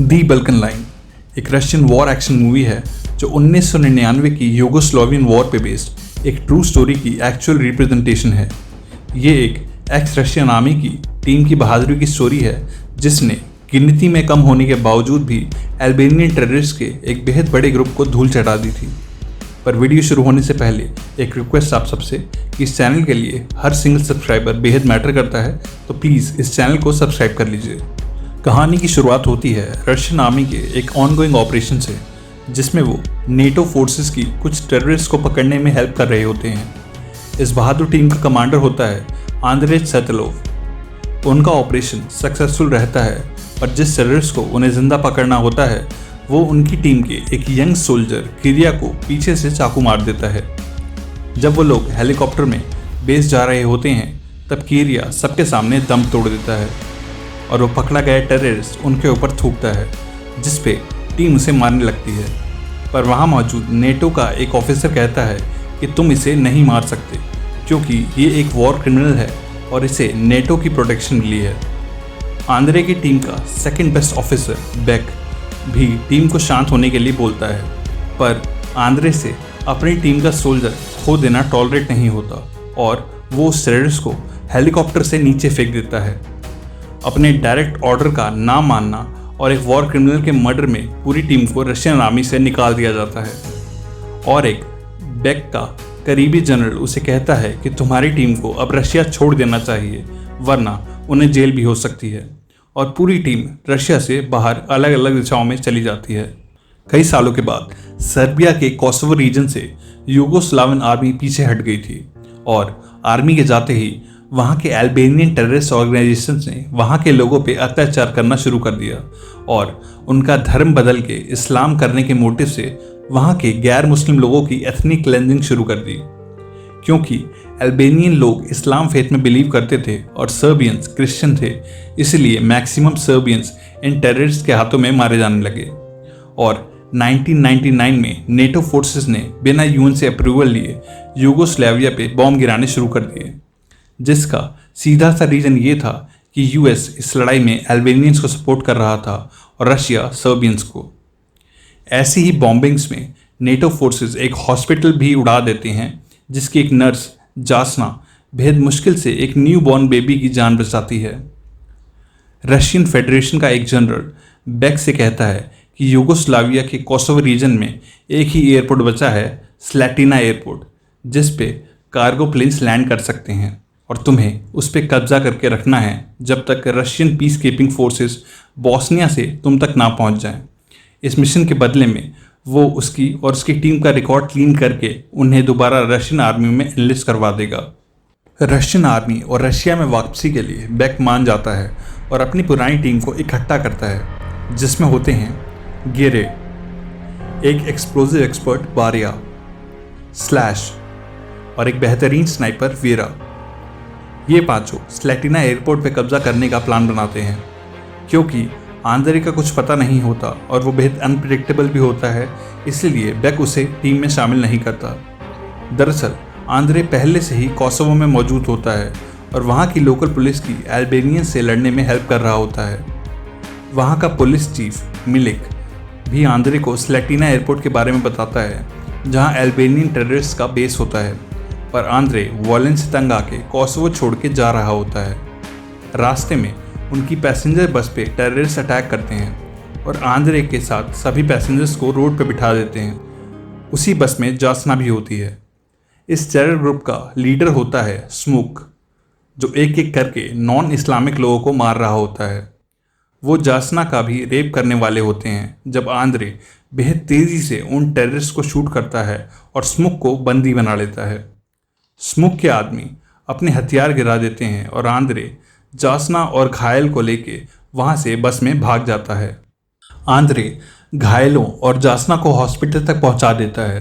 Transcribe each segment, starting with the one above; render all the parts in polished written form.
दी Balkan line एक Russian war action movie है जो 1999 की यूगोस्लावियन वॉर पे बेस्ड एक ट्रू स्टोरी की एक्चुअल रिप्रेजेंटेशन है। ये एक एक्स रशियन आर्मी की टीम की बहादुरी की स्टोरी है जिसने गिनती में कम होने के बावजूद भी अल्बानियन टेररिस्ट के एक बेहद बड़े ग्रुप को धूल चटा दी थी। पर वीडियो शुरू होने से पहले एक रिक्वेस्ट आप सबसे कि इस चैनल के लिए हर सिंगल सब्सक्राइबर बेहद मैटर करता है, तो प्लीज़ इस चैनल को सब्सक्राइब कर लीजिए। कहानी की शुरुआत होती है रशियन आर्मी के एक ऑनगोइंग ऑपरेशन से, जिसमें वो नेटो फोर्सेस की कुछ टेररिस्ट को पकड़ने में हेल्प कर रहे होते हैं। इस बहादुर टीम का कमांडर होता है आंद्रेज सेतलोव। उनका ऑपरेशन सक्सेसफुल रहता है, पर जिस टेररिस्ट को उन्हें जिंदा पकड़ना होता है वो उनकी टीम के एक यंग सोल्जर किरिया को पीछे से चाकू मार देता है। जब वो लोग हेलीकॉप्टर में बेस जा रहे होते हैं तब किरिया सबके सामने दम तोड़ देता है और वो पकड़ा गया टेररिस्ट उनके ऊपर थूकता है, जिस पे टीम उसे मारने लगती है। पर वहाँ मौजूद नेटो का एक ऑफिसर कहता है कि तुम इसे नहीं मार सकते क्योंकि ये एक वॉर क्रिमिनल है और इसे नेटो की प्रोटेक्शन मिली है। आंद्रे की टीम का सेकंड बेस्ट ऑफिसर बेक भी टीम को शांत होने के लिए बोलता है, पर आंद्रे से अपनी टीम का सोल्जर खो देना टॉलरेट नहीं होता और वो उस टेररिस्ट को हेलीकॉप्टर से नीचे फेंक देता है। अपने डायरेक्ट ऑर्डर का ना मानना और एक वॉर क्रिमिनल के मर्डर में पूरी टीम को रशियन आर्मी से निकाल दिया जाता है और एक बेक का करीबी जनरल उसे कहता है कि तुम्हारी टीम को अब रशिया छोड़ देना चाहिए, वरना उन्हें जेल भी हो सकती है। और पूरी टीम रशिया से बाहर अलग अलग दिशाओं में चली जाती है। कई सालों के बाद सर्बिया के कोसोवो रीजन से यूगोस्लावियन आर्मी पीछे हट गई थी और आर्मी के जाते ही वहाँ के अल्बानियन टेररिस्ट ऑर्गेनाइजेशंस ने वहाँ के लोगों पे अत्याचार करना शुरू कर दिया और उनका धर्म बदल के इस्लाम करने के मोटिव से वहाँ के गैर मुस्लिम लोगों की एथनिक क्लेंजिंग शुरू कर दी। क्योंकि अल्बानियन लोग इस्लाम फेथ में बिलीव करते थे और सर्बियंस क्रिश्चियन थे, इसलिए मैक्सिमम सर्बियंस इन टेररिस्ट के हाथों में मारे जाने लगे। और 1999 में नेटो फोर्सेस ने बिना यूएन से अप्रूवल लिए यूगोस्लाविया पे बॉम्ब गिराने शुरू कर दिए, जिसका सीधा सा रीजन ये था कि यूएस इस लड़ाई में अल्बानियंस को सपोर्ट कर रहा था और रशिया सर्बियंस को। ऐसी ही बॉम्बिंग्स में नेटो फोर्सेस एक हॉस्पिटल भी उड़ा देते हैं, जिसकी एक नर्स जासना बेहद मुश्किल से एक न्यू बॉर्न बेबी की जान बचाती है। रशियन फेडरेशन का एक जनरल बेक से कहता है कि यूगोस्लाविया के कोसोवो रीजन में एक ही एयरपोर्ट बचा है, स्लैटिना एयरपोर्ट, जिस पे कार्गो प्लेन्स लैंड कर सकते हैं और तुम्हें उस पर कब्जा करके रखना है जब तक Russian peace keeping forces Bosnia से तुम तक ना पहुंच जाएं। इस मिशन के बदले में वो उसकी और उसकी टीम का रिकॉर्ड क्लीन करके उन्हें दोबारा रशियन आर्मी में एनलिस्ट करवा देगा। रशियन आर्मी और रशिया में वापसी के लिए बेक मान जाता है और अपनी पुरानी टीम को इकट्ठा करता है, जिसमें होते हैं गेरे, एक एक्सप्लोजिव एक्सपर्ट बारिया, स्लैश और एक बेहतरीन स्नाइपर वीरा। ये पांचों स्लैटिना एयरपोर्ट पे कब्जा करने का प्लान बनाते हैं। क्योंकि आंद्रे का कुछ पता नहीं होता और वो बेहद अनप्रिडिक्टेबल भी होता है, इसलिए बेक उसे टीम में शामिल नहीं करता। दरअसल आंद्रे पहले से ही कोसोवो में मौजूद होता है और वहाँ की लोकल पुलिस की अल्बानियन से लड़ने में हेल्प कर रहा होता है। वहाँ का पुलिस चीफ मिलिक भी आंद्रे को स्लैटिना एयरपोर्ट के बारे में बताता है, जहाँ अल्बानियन टेररिस्ट का बेस होता है। पर आंद्रे वॉयलेंस से तंग आके कोसोवो छोड़ के जा रहा होता है। रास्ते में उनकी पैसेंजर बस पे टेररिस्ट अटैक करते हैं और आंद्रे के साथ सभी पैसेंजर्स को रोड पे बिठा देते हैं। उसी बस में जासना भी होती है। इस टेरर ग्रुप का लीडर होता है स्मोक, जो एक एक करके नॉन इस्लामिक लोगों को मार रहा होता है। वो जासना का भी रेप करने वाले होते हैं जब आंद्रे बेहद तेज़ी से उन टेररिस्ट को शूट करता है और स्मोक को बंदी बना लेता है। स्मोक के आदमी अपने हथियार गिरा देते हैं और आंद्रे जासना और घायल को लेके वहाँ से बस में भाग जाता है। आंद्रे घायलों और जासना को हॉस्पिटल तक पहुँचा देता है,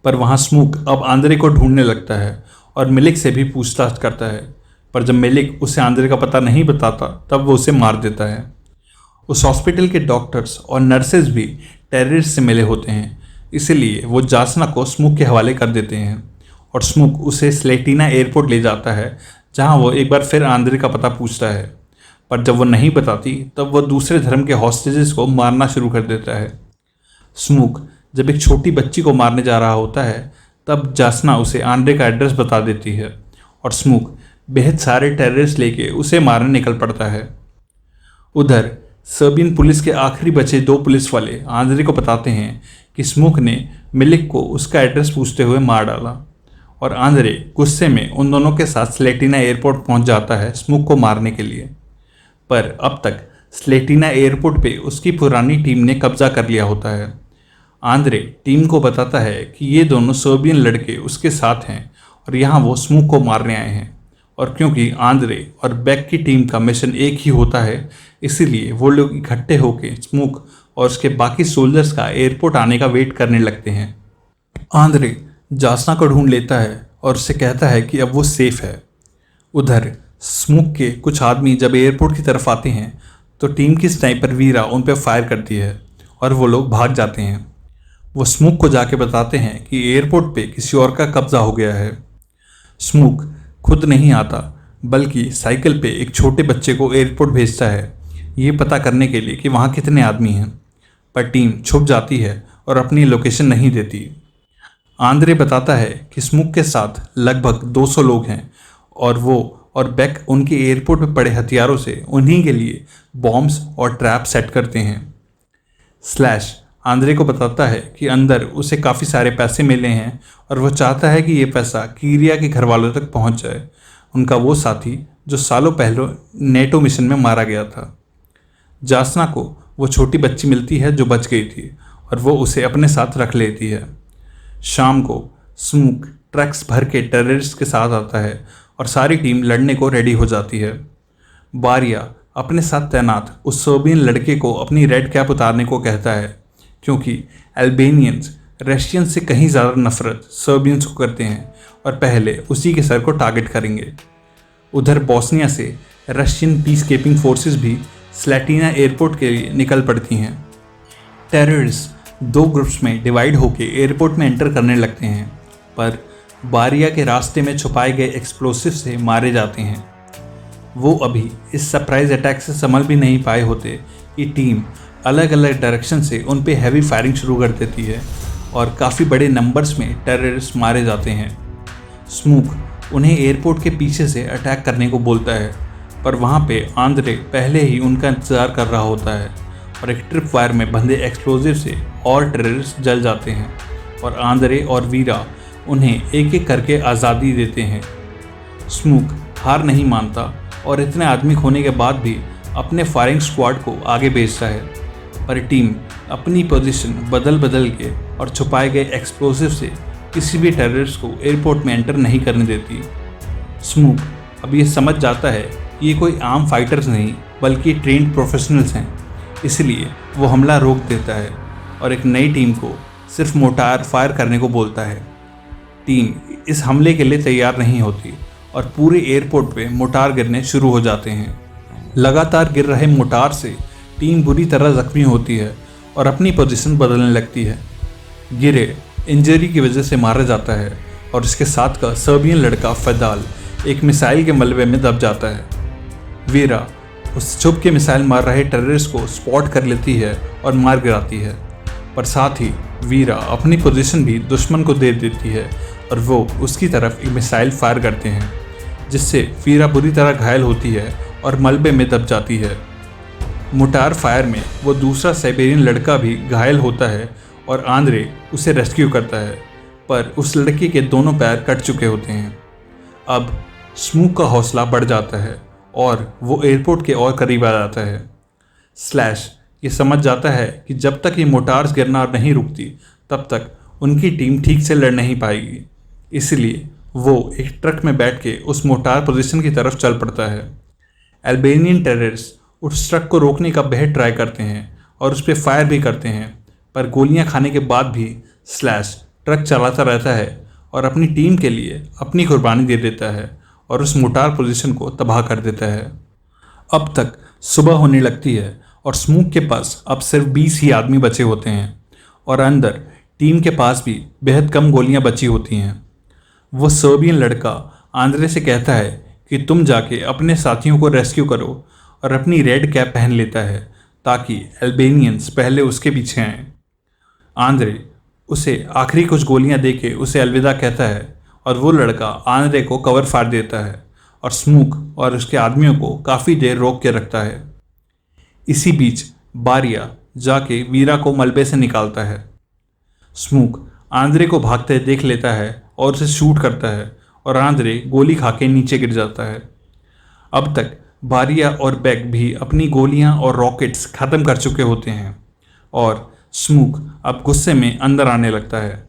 पर वहाँ स्मोक अब आंद्रे को ढूंढने लगता है और मिलिक से भी पूछताछ करता है। पर जब मिलिक उसे आंद्रे का पता नहीं बताता तब वो उसे मार देता है। उस हॉस्पिटल के डॉक्टर्स और नर्सेज भी टेररिस्ट से मिले होते हैं, इसीलिए वो जासना को स्मोक के हवाले कर देते हैं और स्मोक उसे स्लैटिना एयरपोर्ट ले जाता है, जहां वो एक बार फिर आंद्रे का पता पूछता है। पर जब वो नहीं बताती तब वो दूसरे धर्म के हॉस्टेजेस को मारना शुरू कर देता है। स्मूक जब एक छोटी बच्ची को मारने जा रहा होता है तब जासना उसे आंद्रे का एड्रेस बता देती है और स्मूक बेहद सारे टेररिस्ट लेके उसे मारने निकल पड़ता है। उधर सर्बियन पुलिस के आखिरी बचे 2 पुलिस वाले आंद्रे को बताते हैं कि स्मूक ने मिलिक को उसका एड्रेस पूछते हुए मार डाला और आंद्रे गुस्से में उन दोनों के साथ स्लेटिना एयरपोर्ट पहुंच जाता है स्मूक को मारने के लिए। पर अब तक स्लेटिना एयरपोर्ट पे उसकी पुरानी टीम ने कब्जा कर लिया होता है। आंद्रे टीम को बताता है कि ये दोनों सर्बियन लड़के उसके साथ हैं और यहाँ वो स्मूक को मारने आए हैं, और क्योंकि आंद्रे और बेक की टीम का मिशन एक ही होता है इसीलिए वो लोग इकट्ठे होकर स्मूक और उसके बाकी सोल्जर्स का एयरपोर्ट आने का वेट करने लगते हैं। आंद्रे जासना को ढूंढ लेता है और उससे कहता है कि अब वो सेफ है। उधर स्मूक के कुछ आदमी जब एयरपोर्ट की तरफ आते हैं तो टीम की स्नाइपर वीरा उन पर फायर करती है और वो लोग भाग जाते हैं। वो स्मूक को जाके बताते हैं कि एयरपोर्ट पे किसी और का कब्जा हो गया है। स्मूक खुद नहीं आता बल्कि साइकिल पे एक छोटे बच्चे को एयरपोर्ट भेजता है ये पता करने के लिए कि वहाँ कितने आदमी हैं, पर टीम छुप जाती है और अपनी लोकेशन नहीं देती। आंद्रे बताता है कि स्मूक के साथ लगभग 200 लोग हैं और वो और बेक उनके एयरपोर्ट पे पड़े हथियारों से उन्हीं के लिए बॉम्ब्स और ट्रैप सेट करते हैं। स्लैश आंद्रे को बताता है कि अंदर उसे काफ़ी सारे पैसे मिले हैं और वो चाहता है कि ये पैसा कीरिया के घर वालों तक पहुंच जाए, उनका वो साथी जो सालों पहले नेटो मिशन में मारा गया था। जासना को वो छोटी बच्ची मिलती है जो बच गई थी और वो उसे अपने साथ रख लेती है। शाम को स्मूक ट्रक्स भर के टेररिस्ट के साथ आता है और सारी टीम लड़ने को रेडी हो जाती है। बारिया अपने साथ तैनात उस सर्बियन लड़के को अपनी रेड कैप उतारने को कहता है क्योंकि अल्बेनियंस रशियन से कहीं ज़्यादा नफरत सर्बियंस को करते हैं और पहले उसी के सर को टारगेट करेंगे। उधर बोस्निया से रशियन पीस कीपिंग फोर्सेस भी स्लेटिना एयरपोर्ट के लिए निकल पड़ती हैं। टेररिस्ट 2 ग्रुप्स में डिवाइड होकर एयरपोर्ट में एंटर करने लगते हैं, पर बारिया के रास्ते में छुपाए गए एक्सप्लोसिव से मारे जाते हैं। वो अभी इस सरप्राइज अटैक से संभल भी नहीं पाए होते कि टीम अलग अलग डायरेक्शन से उन पे हैवी फायरिंग शुरू कर देती है और काफ़ी बड़े नंबर्स में टेररिस्ट मारे जाते हैं। स्मूक उन्हें एयरपोर्ट के पीछे से अटैक करने को बोलता है, पर वहाँ पे आंद्रे पहले ही उनका इंतज़ार कर रहा होता है और एक ट्रिप वायर में बंधे एक्सप्लोजिव से और टेररिस्ट जल जाते हैं और आंद्रे और वीरा उन्हें एक एक करके आज़ादी देते हैं। स्मूक हार नहीं मानता और इतने आदमी खोने के बाद भी अपने फायरिंग स्क्वाड को आगे भेजता है, पर टीम अपनी पोजीशन बदल बदल के और छुपाए गए एक्सप्लोसिव से किसी भी टेररिस्ट को एयरपोर्ट में एंटर नहीं करने देती। स्मूक अब ये समझ जाता है कि ये कोई आम फाइटर्स नहीं बल्कि ट्रेंड प्रोफेशनल्स हैं, इसलिए वो हमला रोक देता है और एक नई टीम को सिर्फ मोर्टार फायर करने को बोलता है। टीम इस हमले के लिए तैयार नहीं होती और पूरे एयरपोर्ट पे मोर्टार गिरने शुरू हो जाते हैं। लगातार गिर रहे मोर्टार से टीम बुरी तरह जख्मी होती है और अपनी पोजीशन बदलने लगती है। गिरे इंजरी की वजह से मारा जाता है और इसके साथ का सर्बियन लड़का फैदाल एक मिसाइल के मलबे में दब जाता है। वीरा उस छुप के मिसाइल मार रहे टेररिस्ट को स्पॉट कर लेती है और मार गिराती है, पर साथ ही वीरा अपनी पोजीशन भी दुश्मन को दे देती है और वो उसकी तरफ एक मिसाइल फायर करते हैं, जिससे वीरा बुरी तरह घायल होती है और मलबे में दब जाती है। मोर्टार फायर में वो दूसरा साइबेरियन लड़का भी घायल होता है और आंद्रे उसे रेस्क्यू करता है, पर उस लड़के के दोनों पैर कट चुके होते हैं। अब स्मूक का हौसला बढ़ जाता है और वो एयरपोर्ट के और करीब आ जाता है। स्लैश ये समझ जाता है कि जब तक ये मोर्टार्स गिरना नहीं रुकती तब तक उनकी टीम ठीक से लड़ नहीं पाएगी, इसलिए वो एक ट्रक में बैठ के उस मोर्टार पोजीशन की तरफ चल पड़ता है। अल्बेनियन टेररिस्ट उस ट्रक को रोकने का बेहद ट्राई करते हैं और उस पर फायर भी करते हैं, पर गोलियां खाने के बाद भी स्लैश ट्रक चलाता रहता है और अपनी टीम के लिए अपनी कुर्बानी दे देता है और उस मोर्टार पोजीशन को तबाह कर देता है। अब तक सुबह होने लगती है और स्मूक के पास अब सिर्फ 20 ही आदमी बचे होते हैं और अंदर टीम के पास भी बेहद कम गोलियां बची होती हैं। वो सर्बियन लड़का आंद्रे से कहता है कि तुम जाके अपने साथियों को रेस्क्यू करो और अपनी रेड कैप पहन लेता है ताकि अल्बेनियंस पहले उसके पीछे आएं। आंद्रे उसे आखिरी कुछ गोलियां देके उसे अलविदा कहता है और वो लड़का आंद्रे को कवर फाड़ देता है और स्मूक और उसके आदमियों को काफ़ी देर रोक के रखता है। इसी बीच बारिया जाके वीरा को मलबे से निकालता है। स्मूक आंद्रे को भागते देख लेता है और उसे शूट करता है और आंद्रे गोली खा के नीचे गिर जाता है। अब तक बारिया और बेक भी अपनी गोलियां और रॉकेट्स ख़त्म कर चुके होते हैं और स्मूक अब गुस्से में अंदर आने लगता है।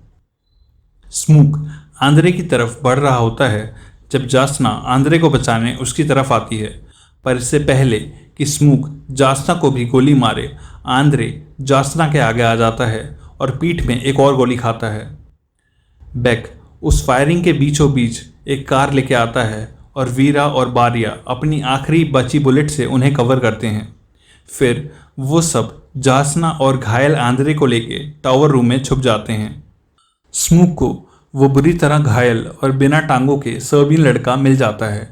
स्मूक आंद्रे की तरफ बढ़ रहा होता है जब जासना आंद्रे को बचाने उसकी तरफ आती है, पर इससे पहले कि स्मूक जासना को भी गोली मारे, आंद्रे जासना के आगे आ जाता है और पीठ में एक और गोली खाता है। बेक उस फायरिंग के बीचों बीच एक कार लेके आता है और वीरा और बारिया अपनी आखिरी बची बुलेट से उन्हें कवर करते हैं। फिर वो सब जासना और घायल आंद्रे को लेके टावर रूम में छुप जाते हैं। स्मूक को वो बुरी तरह घायल और बिना टांगों के सर्बियन लड़का मिल जाता है,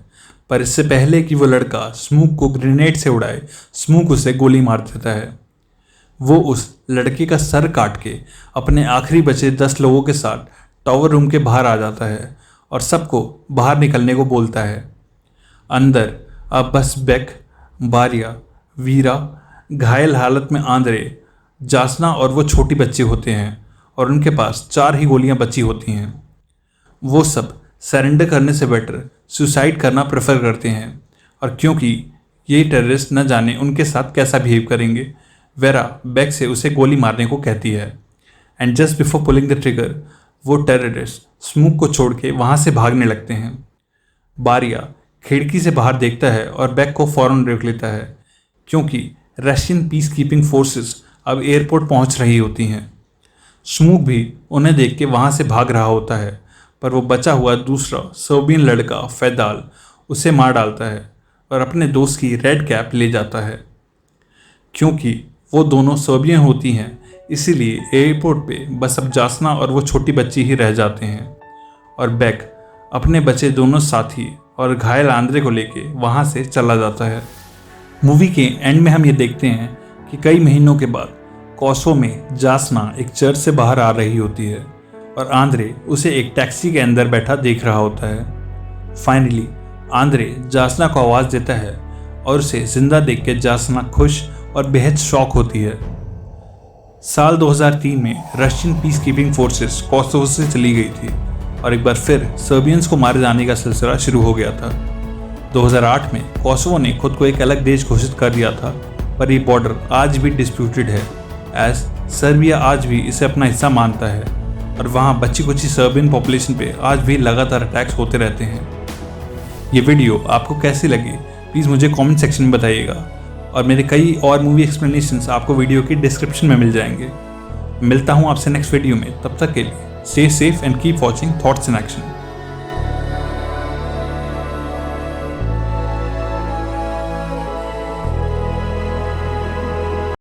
पर इससे पहले कि वो लड़का स्मूक को ग्रेनेड से उड़ाए, स्मूक उसे गोली मार देता है। वो उस लड़के का सर काट के अपने आखिरी बचे 10 लोगों के साथ टावर रूम के बाहर आ जाता है और सबको बाहर निकलने को बोलता है। अंदर अब बस बेक, बारिया, वीरा, घायल हालत में आंद्रे, जासना और वो छोटी बच्चे होते हैं और उनके पास 4 ही गोलियां बची होती हैं। वो सब सरेंडर करने से बेटर सुसाइड करना प्रेफर करते हैं और क्योंकि ये टेररिस्ट न जाने उनके साथ कैसा बिहेव करेंगे, वेरा बेक से उसे गोली मारने को कहती है। And just before pulling the trigger वो टेररिस्ट स्मूक को छोड़ के वहाँ से भागने लगते हैं। बारिया खिड़की से बाहर देखता है और बेक को फ़ौरन रोक लेता है क्योंकि रशियन पीस कीपिंग फोर्सेस अब एयरपोर्ट पहुँच रही होती हैं। स्मूक भी उन्हें देख के वहाँ से भाग रहा होता है, पर वो बचा हुआ दूसरा सर्बियन लड़का फैदाल उसे मार डालता है और अपने दोस्त की रेड कैप ले जाता है। क्योंकि वो दोनों सर्बियन होती हैं, इसीलिए एयरपोर्ट पे बस अब जासना और वो छोटी बच्ची ही रह जाते हैं और बेक अपने बचे दोनों साथी और घायल आंद्रे को लेके वहाँ से चला जाता है। मूवी के एंड में हम ये देखते हैं कि कई महीनों के बाद कोसोवो में जासना एक चर्च से बाहर आ रही होती है और आंद्रे उसे एक टैक्सी के अंदर बैठा देख रहा होता है। फाइनली आंद्रे जासना को आवाज़ देता है और उसे जिंदा देख के जासना खुश और बेहद शॉक होती है। साल 2003 में Russian peace keeping forces Kosovo से चली गई थी और एक बार फिर सर्बियंस को मारे जाने का सिलसिला शुरू हो गया था। 2008 में कोसोवो ने खुद को एक अलग देश घोषित कर दिया था, पर ये बॉर्डर आज भी डिस्प्यूटेड है, एज सर्बिया आज भी इसे अपना हिस्सा मानता है और वहाँ बच्ची कुची सर्बियन पॉपुलेशन पे आज भी लगातार अटैक्स होते रहते हैं। ये वीडियो आपको कैसी लगी प्लीज़ मुझे कमेंट सेक्शन में बताइएगा और मेरे कई और मूवी एक्सप्लेनेशंस आपको वीडियो की डिस्क्रिप्शन में मिल जाएंगे। मिलता हूँ आपसे नेक्स्ट वीडियो में, तब तक के लिए stay safe and keep watching thoughts in action.